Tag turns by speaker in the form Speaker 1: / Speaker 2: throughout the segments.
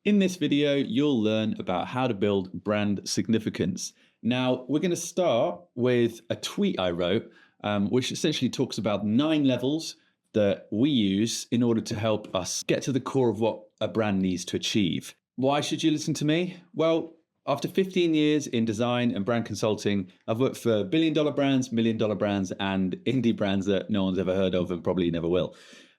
Speaker 1: In this video, you'll learn about how to build brand significance. Now, we're going to start with a tweet I wrote, which essentially talks about 9 levels that we use in order to help us get to the core of what a brand needs to achieve. Why should you listen to me? Well, after 15 years in design and brand consulting, I've worked for billion-dollar brands, million-dollar brands, and indie brands that no one's ever heard of and probably never will.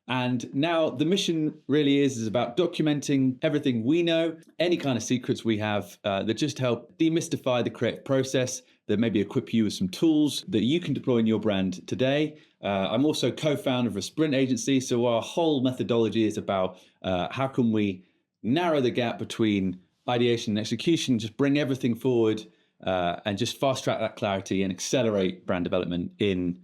Speaker 1: And now the mission really is about documenting everything we know, any kind of secrets we have that just help demystify the creative process, that maybe equip you with some tools that you can deploy in your brand today. I'm also co-founder of a sprint agency, so our whole methodology is about how can we narrow the gap between ideation and execution, just bring everything forward and just fast track that clarity and accelerate brand development in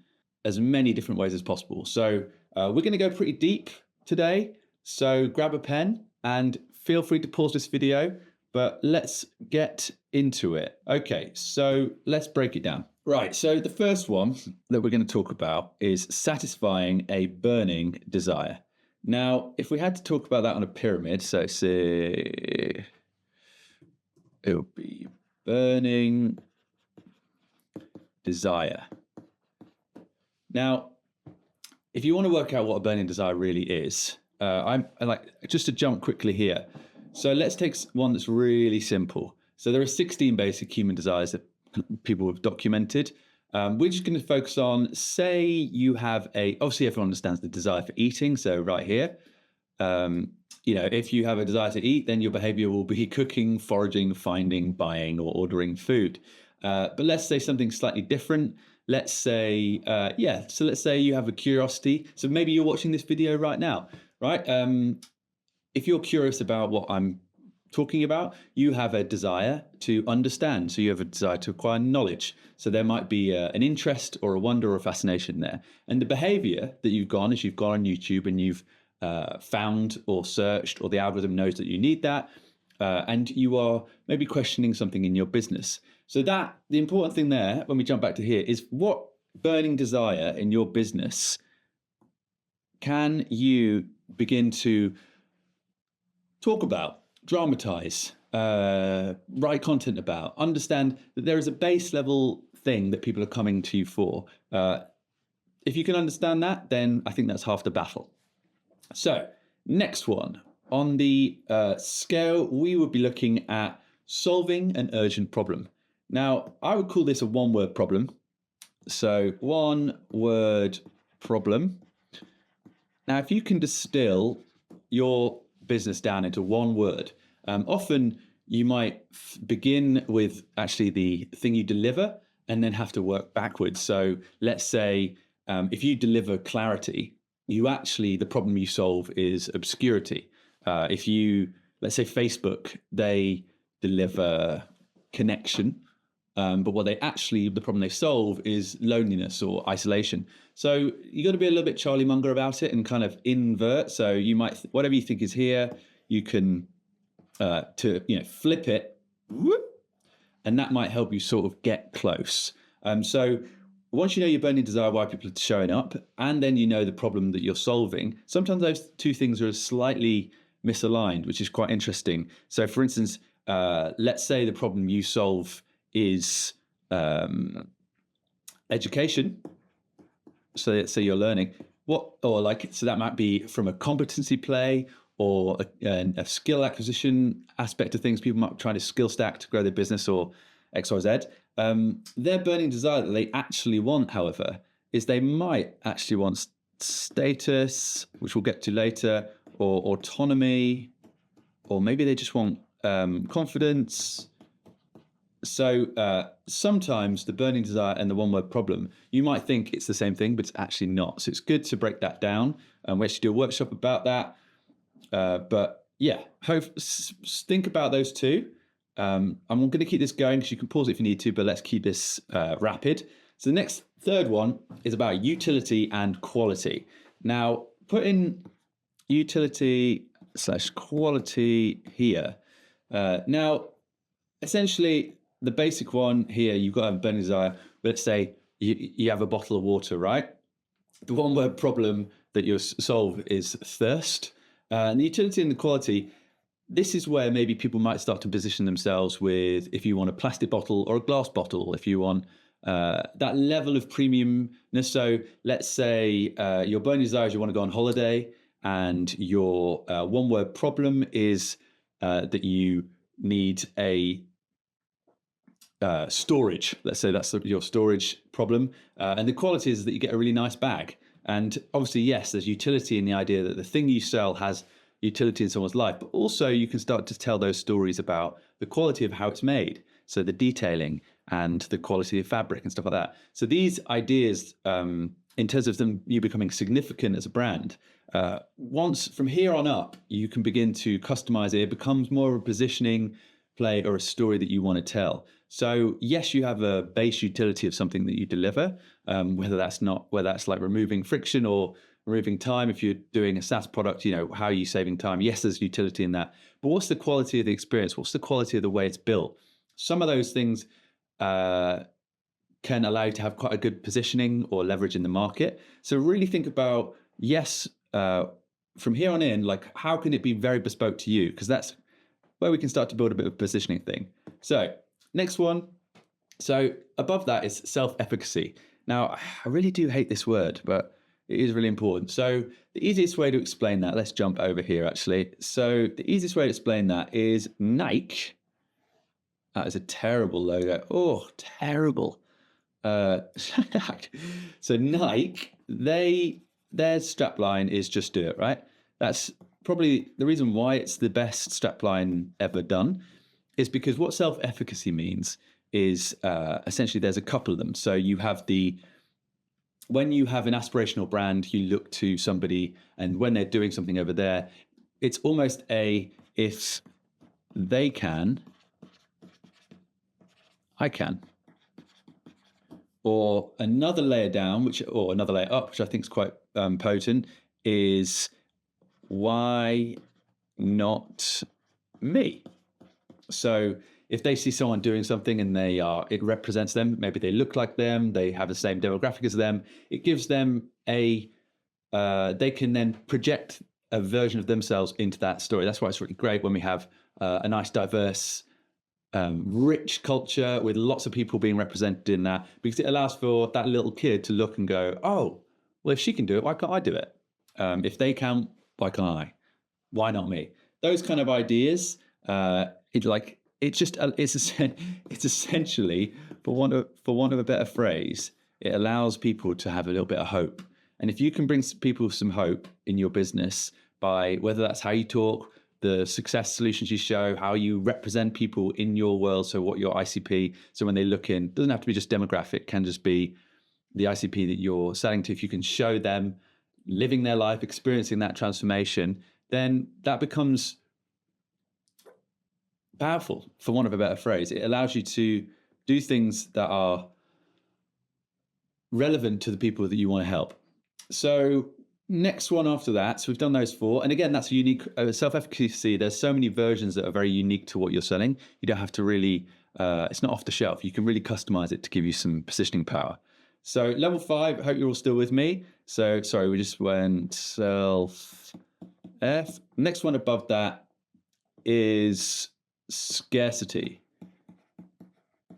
Speaker 1: as many different ways as possible. So we're going to go pretty deep today, so grab a pen and feel free to pause this video, but let's get into it. Okay, so let's break it down. Right, so the first one that we're going to talk about is satisfying a burning desire. Now, if we had to talk about that on a pyramid, so say it would be burning desire. Now, if you want to work out what a burning desire really is, I'm like just to jump quickly here. So let's take one that's really simple. So there are 16 basic human desires that people have documented. We're just going to focus on, say you have obviously everyone understands the desire for eating. So right here, if you have a desire to eat, then your behavior will be cooking, foraging, finding, buying, or ordering food. But let's say something slightly different. Let's say, so let's say you have a curiosity. So maybe you're watching this video right now, right? If you're curious about what I'm talking about, you have a desire to understand. So you have a desire to acquire knowledge. So there might be an interest or a wonder or a fascination there. And the behavior that you've gone as you've gone on YouTube and you've found or searched, or the algorithm knows that you need that, and you are maybe questioning something in your business. So the important thing there, when we jump back to here, is what burning desire in your business can you begin to talk about, dramatize, write content about, understand that there is a base level thing that people are coming to you for. If you can understand that, then I think that's half the battle. So next one, on the scale, we would be looking at solving an urgent problem. Now, I would call this a one-word problem. So one-word problem. Now, if you can distill your business down into one word, often you might begin with actually the thing you deliver and then have to work backwards. So let's say if you deliver clarity, the problem you solve is obscurity. Let's say Facebook, they deliver connection, but the problem they solve is loneliness or isolation. So you got to be a little bit Charlie Munger about it and kind of invert. So you might, whatever you think is here, you can flip it, and that might help you sort of get close. So once you know your burning desire, why people are showing up, and then you know the problem that you're solving, sometimes those two things are slightly misaligned, which is quite interesting. So for instance, let's say the problem you solve is education. So let's say you're learning so that might be from a competency play or a skill acquisition aspect of things. People might try to skill stack to grow their business or X, Y, Z. Their burning desire that they actually want, however, is they might actually want status, which we'll get to later, or autonomy, or maybe they just want confidence. So sometimes the burning desire and the one-word problem, you might think it's the same thing, but it's actually not. So it's good to break that down. We actually do a workshop about that. But yeah, think about those two. I'm going to keep this going because you can pause it if you need to, but let's keep this rapid. So the third one is about utility and quality. Now, put in utility/quality here. Now, essentially, the basic one here, you've got to have a burning desire. Let's say you have a bottle of water, right? The one-word problem that you solve is thirst. And the utility and the quality, this is where maybe people might start to position themselves with, if you want a plastic bottle or a glass bottle, if you want that level of premiumness. So let's say your burning desire is you want to go on holiday, and your one word problem is that you need a storage. Let's say that's your storage problem. And the quality is that you get a really nice bag. And obviously, yes, there's utility in the idea that the thing you sell has utility in someone's life, but also you can start to tell those stories about the quality of how it's made. So the detailing and the quality of fabric and stuff like that. So these ideas, in terms of them, you becoming significant as a brand, once from here on up, you can begin to customize it. It becomes more of a positioning play or a story that you want to tell. So yes, you have a base utility of something that you deliver, whether that's like removing friction or removing time. If you're doing a SaaS product, how are you saving time? Yes, there's utility in that. But what's the quality of the experience? What's the quality of the way it's built? Some of those things can allow you to have quite a good positioning or leverage in the market. So really think about, yes, from here on in, like how can it be very bespoke to you? Because that's where we can start to build a bit of a positioning thing. So next one. So above that is self-efficacy. Now, I really do hate this word, but it is really important. So the easiest way to explain that, let's jump over here actually. So the easiest way to explain that is Nike. That is a terrible logo. Oh, terrible. So Nike, their strapline is just do it, right? That's probably the reason why it's the best strapline ever done, is because what self-efficacy means is essentially there's a couple of them. So you have when you have an aspirational brand, you look to somebody, and when they're doing something over there, it's almost if they can, I can. Or another layer down, or another layer up, which I think is quite potent, is why not me? So if they see someone doing something and it represents them, maybe they look like them, they have the same demographic as them, it gives them they can then project a version of themselves into that story. That's why it's really great when we have a nice, diverse, rich culture with lots of people being represented in that, because it allows for that little kid to look and go, oh, well, if she can do it, why can't I do it? If they can, why can't I? Why not me? Those kind of ideas. It's essentially, for want of a better phrase, it allows people to have a little bit of hope. And if you can bring people some hope in your business by whether that's how you talk, the success solutions you show, how you represent people in your world, so what your ICP, so when they look in, doesn't have to be just demographic, can just be the ICP that you're selling to. If you can show them living their life, experiencing that transformation, then that becomes powerful, for want of a better phrase. It allows you to do things that are relevant to the people that you want to help. So next one after that, so we've done those four. And again, that's a unique self-efficacy. There's so many versions that are very unique to what you're selling. You don't have to really, it's not off the shelf. You can really customize it to give you some positioning power. So level 5, I hope you're all still with me. So sorry, we just went self-F. Next one above that is scarcity.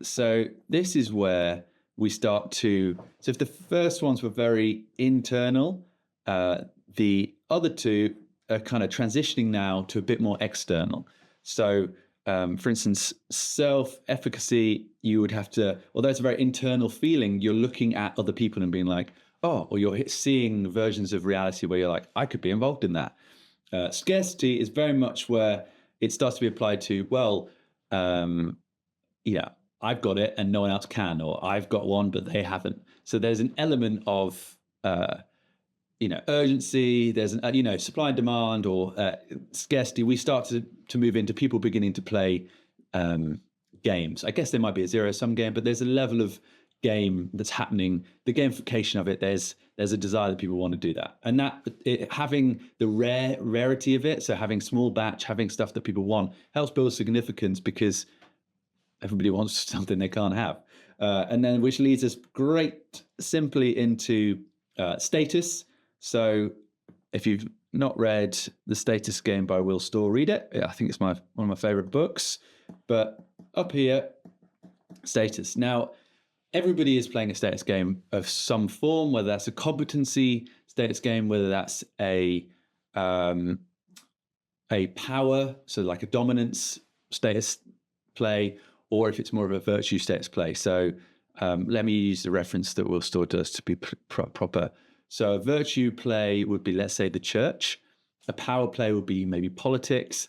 Speaker 1: So this is where we start to, so if the first ones were very internal, the other two are kind of transitioning now to a bit more external. So for instance, self-efficacy, you would have to, although it's a very internal feeling, you're looking at other people and being like, oh, or you're seeing versions of reality where you're like, I could be involved in that. Scarcity is very much where it starts to be applied to, well, I've got it and no one else can, or I've got one, but they haven't. So there's an element of, urgency, there's an, supply and demand, or scarcity. We start to move into people beginning to play games. I guess there might be a zero-sum game, but there's a level of game that's happening, the gamification of it. There's a desire that people want to do that. And having the rarity of it, so having small batch, having stuff that people want, helps build significance, because everybody wants something they can't have. And then which leads us simply into status. So if you've not read The Status Game by Will Storr, read it. I think it's one of my favorite books. But up here, status. Now, everybody is playing a status game of some form, whether that's a competency status game, whether that's a power, so like a dominance status play, or if it's more of a virtue status play. So let me use the reference that Will Storr does to be proper. So a virtue play would be, let's say, the church. A power play would be maybe politics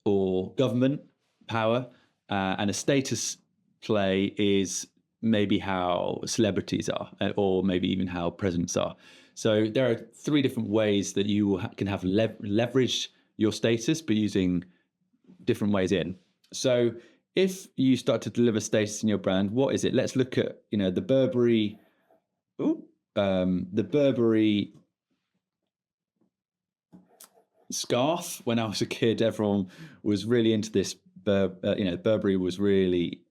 Speaker 1: or government power. And a status play is maybe how celebrities are, or maybe even how presidents are. So there are 3 different ways that you can have leverage your status, but using different ways in. So if you start to deliver status in your brand, what is it? Let's look at, the Burberry, scarf. When I was a kid, everyone was really into this. Burberry was really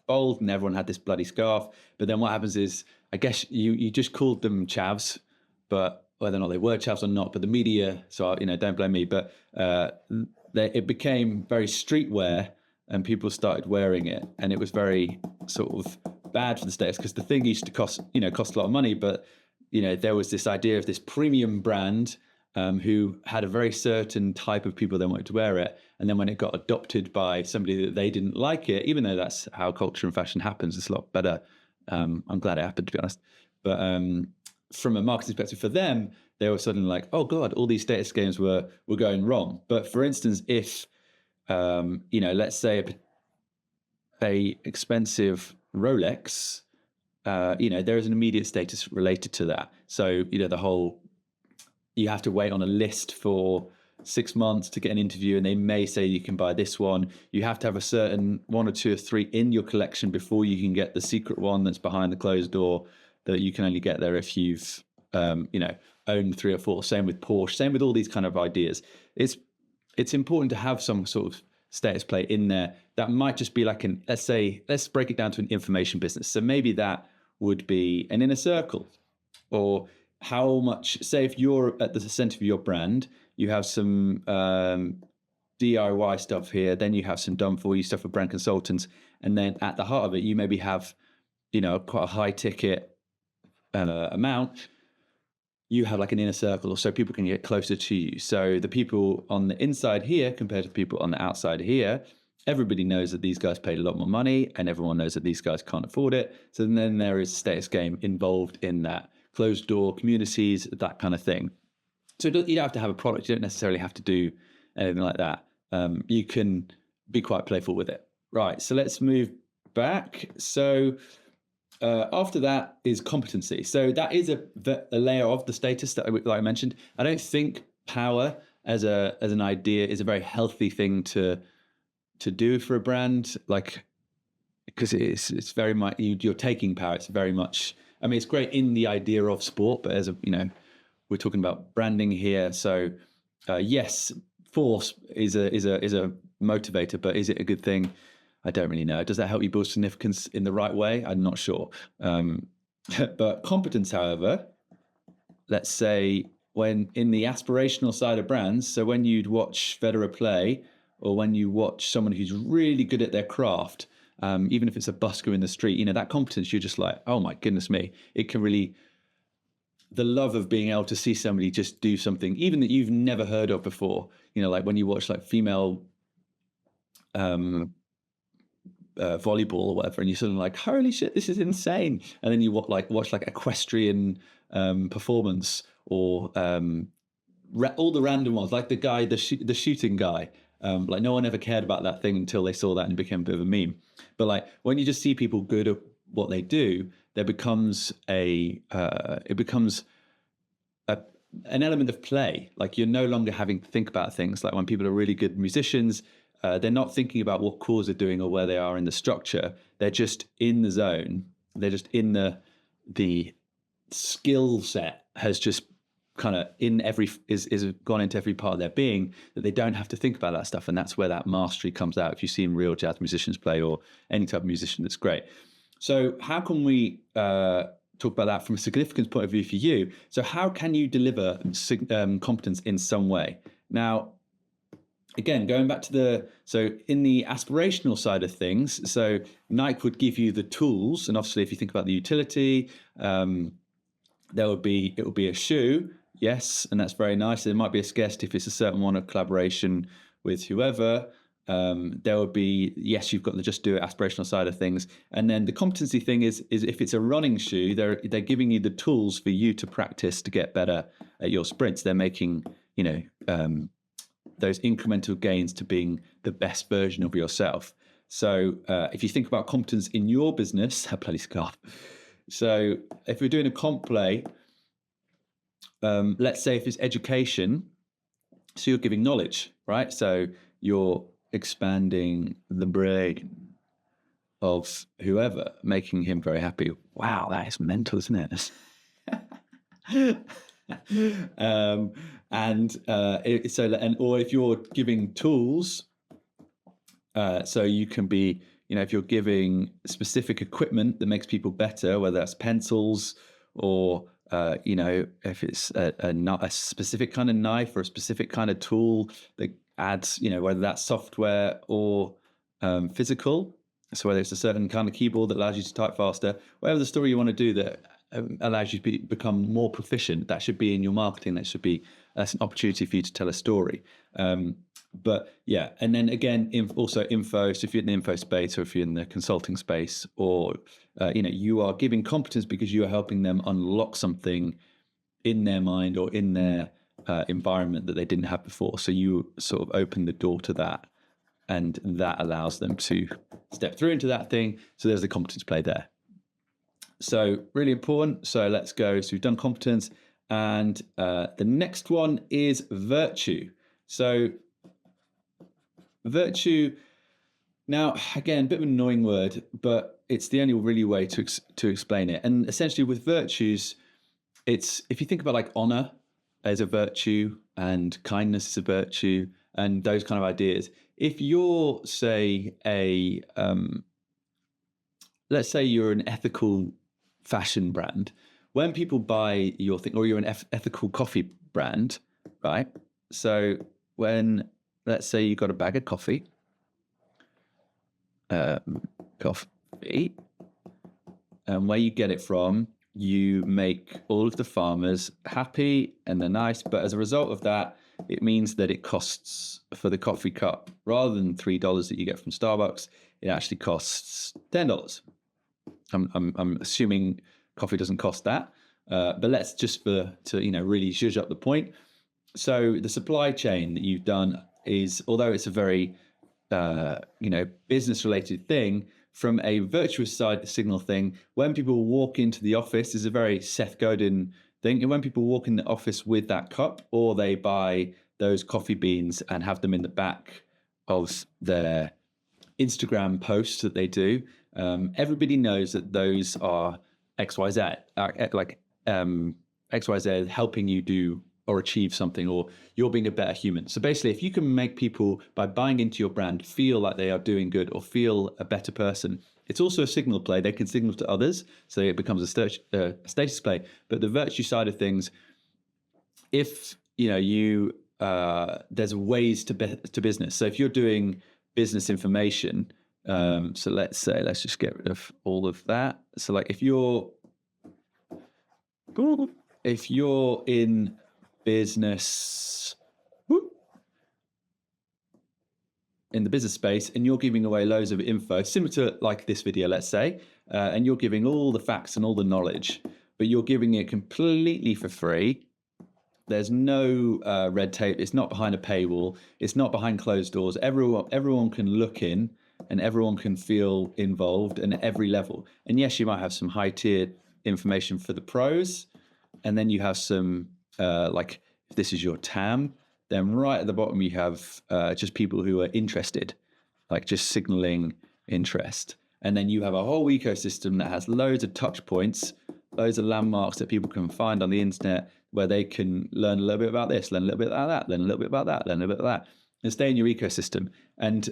Speaker 1: bold, and everyone had this bloody scarf. But then what happens is, I guess you just called them chavs, but whether or not they were chavs or not, but the media, so don't blame me, but it became very streetwear, and people started wearing it, and it was very sort of bad for the status, because the thing used to cost a lot of money, but there was this idea of this premium brand who had a very certain type of people that wanted to wear it. And then when it got adopted by somebody that they didn't like it, even though that's how culture and fashion happens, it's a lot better. I'm glad it happened, to be honest. But from a marketing perspective for them, they were suddenly like, oh God, all these status games were going wrong. But for instance, if, let's say a expensive Rolex, there is an immediate status related to that. So, the whole, you have to wait on a list for 6 months to get an interview, and they may say you can buy this one. You have to have a certain 1 or 2 or 3 in your collection before you can get the secret one that's behind the closed door, that you can only get there if you've, owned 3 or 4. Same with Porsche, same with all these kind of ideas. It's important to have some sort of status play in there. That might just be like let's break it down to an information business. So maybe that would be an inner circle, or how much, say if you're at the center of your brand, you have some DIY stuff here, then you have some done for you stuff for brand consultants, and then at the heart of it, you maybe have, quite a high ticket amount. You have like an inner circle, so people can get closer to you. So the people on the inside here compared to the people on the outside here, everybody knows that these guys paid a lot more money, and everyone knows that these guys can't afford it. So then there is a status game involved in that. Closed door communities, that kind of thing. So you don't have to have a product. You don't necessarily have to do anything like that. You can be quite playful with it. Right, so let's move back. So after that is competency. So that is a layer of the status that I mentioned. I don't think power as an idea is a very healthy thing to do for a brand, like, because it's very much, you're taking power. It's very much, I mean, it's great in the idea of sport, but as we're talking about branding here. So yes, force is a motivator, but is it a good thing? I don't really know. Does that help you build significance in the right way? I'm not sure. But competence, however, let's say when in the aspirational side of brands, so when you'd watch Federer play, or when you watch someone who's really good at their craft, even if it's a busker in the street, that competence, you're just like, oh my goodness me, it can really, the love of being able to see somebody just do something, even that you've never heard of before, like when you watch like female volleyball or whatever, and you're sort of like, holy shit, this is insane. And then you watch like equestrian performance, or all the random ones, like the guy, the shooting guy. Like no one ever cared about that thing until they saw that and it became a bit of a meme. But like when you just see people good at what they do, there becomes an element of play. Like you're no longer having to think about things. Like when people are really good musicians, they're not thinking about what chords they're doing or where they are in the structure. They're just in the zone. They're just in the skill set has just kind of is gone into every part of their being, that they don't have to think about that stuff. And that's where that mastery comes out. If you've seen real jazz musicians play, or any type of musician, that's great. So how can we talk about that from a significance point of view for you. So how can you deliver competence in some way? Now, again, going back to in the aspirational side of things, so Nike would give you the tools, and obviously if you think about the utility, it would be a shoe, yes, and that's very nice. There might be a scarcity if it's a certain one, of collaboration with whoever. There would be, yes, you've got the just do it aspirational side of things, and then the competency thing is if it's a running shoe, they're giving you the tools for you to practice to get better at your sprints. They're making those incremental gains to being the best version of yourself. So if you think about competence in your business, bloody scarf. So if we're doing a comp play, let's say if it's education, so you're giving knowledge, right? So you're expanding the brain of whoever, making him very happy. Wow, that is mental, isn't it? Or if you're giving tools, so you can be, if you're giving specific equipment that makes people better, whether that's pencils or if it's a specific kind of knife or a specific kind of tool that adds, whether that's software or physical. So whether it's a certain kind of keyboard that allows you to type faster, whatever the story you want to do that allows you to become more proficient, that should be in your marketing. That's an opportunity for you to tell a story. But yeah, and then again, also info. So if you're in the info space, or if you're in the consulting space, or you are giving competence because you are helping them unlock something in their mind or in their environment that they didn't have before. So you sort of open the door to that, and that allows them to step through into that thing. So there's the competence play there. So really important. So let's go. So we've done competence, and the next one is virtue. So virtue, now again, a bit of an annoying word, but it's the only really way to explain it. And essentially with virtues, it's, if you think about like honor as a virtue and kindness as a virtue and those kind of ideas, if you're, say, let's say you're an ethical fashion brand, when people buy your thing, or you're an ethical coffee brand, right? So when, let's say you got a bag of coffee, and where you get it from, you make all of the farmers happy and they're nice. But as a result of that, it means that it costs, for the coffee cup, rather than $3 that you get from Starbucks, it actually costs $10. I'm assuming coffee doesn't cost that, but let's just really zhuzh up the point. So the supply chain that you've done is, although it's a very business related thing, from a virtuous side, the signal thing, when people walk into the office, is a very Seth Godin thing. And when people walk in the office with that cup, or they buy those coffee beans and have them in the back of their Instagram posts that they do, everybody knows that those are XYZ, XYZ helping you do or achieve something, or you're being a better human. So basically, if you can make people, by buying into your brand, feel like they are doing good or feel a better person, it's also a signal play. They can signal to others, so it becomes a status play. But the virtue side of things, if there's ways to business. So if you're doing business information, so let's just get rid of all of that. So like if you're in business, in the business space, and you're giving away loads of info, similar to like this video, let's say, and you're giving all the facts and all the knowledge, but you're giving it completely for free. There's no red tape. It's not behind a paywall. It's not behind closed doors. Everyone can look in, and everyone can feel involved, and at every level. And yes, you might have some high tier information for the pros, and then you have some like, if this is your TAM, then right at the bottom you have just people who are interested, like just signaling interest. And then you have a whole ecosystem that has loads of touch points, loads of landmarks that people can find on the internet, where they can learn a little bit about this, learn a little bit about that, learn a little bit about that, learn a little bit about that, and stay in your ecosystem. And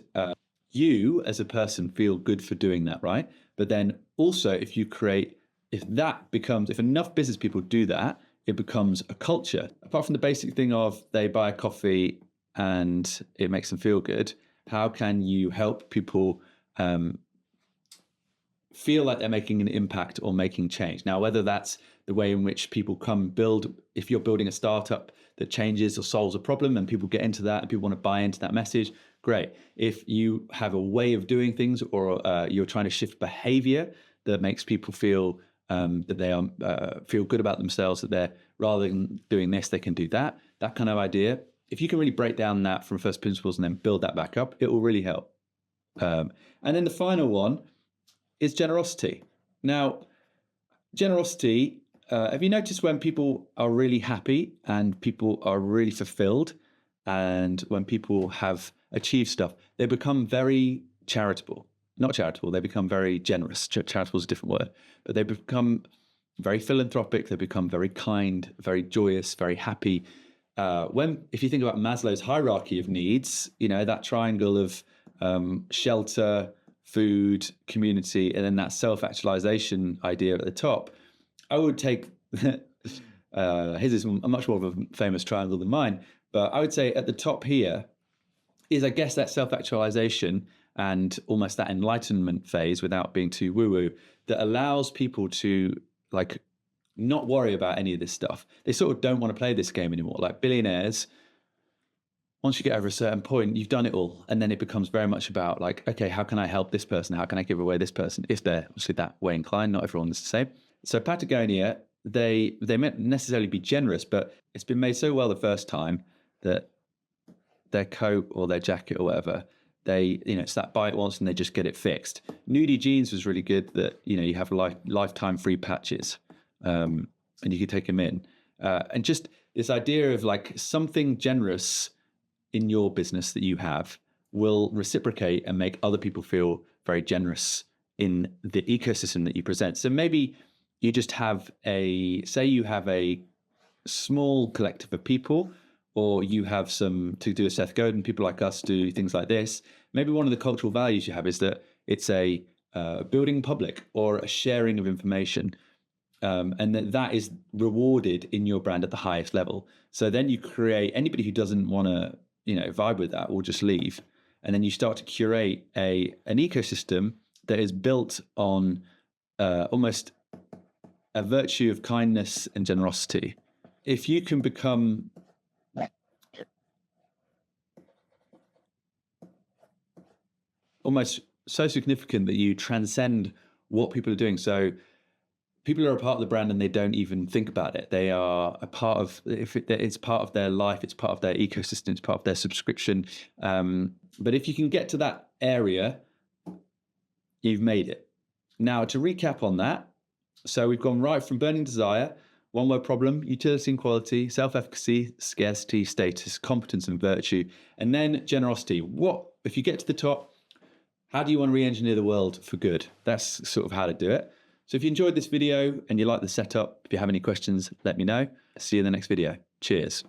Speaker 1: you as a person feel good for doing that, right? But then also, if you create if enough business people do that, it becomes a culture. Apart from the basic thing of they buy a coffee and it makes them feel good, how can you help people feel like they're making an impact or making change? Now, whether that's the way in which people if you're building a startup that changes or solves a problem and people get into that and people want to buy into that message, great. If you have a way of doing things or you're trying to shift behavior that makes people feel that they feel good about themselves, that they're, rather than doing this, they can do that kind of idea. If you can really break down that from first principles and then build that back up, it will really help. And then the final one is generosity. Now, generosity, have you noticed when people are really happy and people are really fulfilled, and when people have achieved stuff, they become very charitable. Not charitable, they become very generous. Charitable is a different word, but they become very philanthropic, they become very kind, very joyous, very happy. If you think about Maslow's hierarchy of needs, that triangle of shelter, food, community, and then that self-actualization idea at the top, I would take, his is a much more of a famous triangle than mine, but I would say at the top here is, I guess, that self-actualization and almost that enlightenment phase, without being too woo-woo, that allows people to not worry about any of this stuff. They sort of don't want to play this game anymore. Like billionaires, once you get over a certain point, you've done it all. And then it becomes very much about okay, how can I help this person? How can I give away this person? If they're obviously that way inclined, not everyone is the same. So Patagonia, they mayn't necessarily be generous, but it's been made so well the first time that their coat or their jacket or whatever, it's that buy it once and they just get it fixed. Nudie Jeans was really good, that, you have lifetime free patches and you can take them in. And just this idea of something generous in your business that you have will reciprocate and make other people feel very generous in the ecosystem that you present. So maybe you just have a small collective of people, or you have to do a Seth Godin, people like us do things like this. Maybe one of the cultural values you have is that it's a building public or a sharing of information, and that is rewarded in your brand at the highest level. So then you create, anybody who doesn't want to vibe with that will just leave, and then you start to curate an ecosystem that is built on almost a virtue of kindness and generosity. If you can become almost so significant that you transcend what people are doing. So people are a part of the brand and they don't even think about it. They are a part of, it's part of their life, it's part of their ecosystem, it's part of their subscription. But if you can get to that area, you've made it. Now, to recap on that, so we've gone right from burning desire, one word problem, utility and quality, self-efficacy, scarcity, status, competence and virtue, and then generosity. What, if you get to the top, how do you want to re-engineer the world for good? That's sort of how to do it. So if you enjoyed this video and you like the setup, if you have any questions, let me know. See you in the next video. Cheers.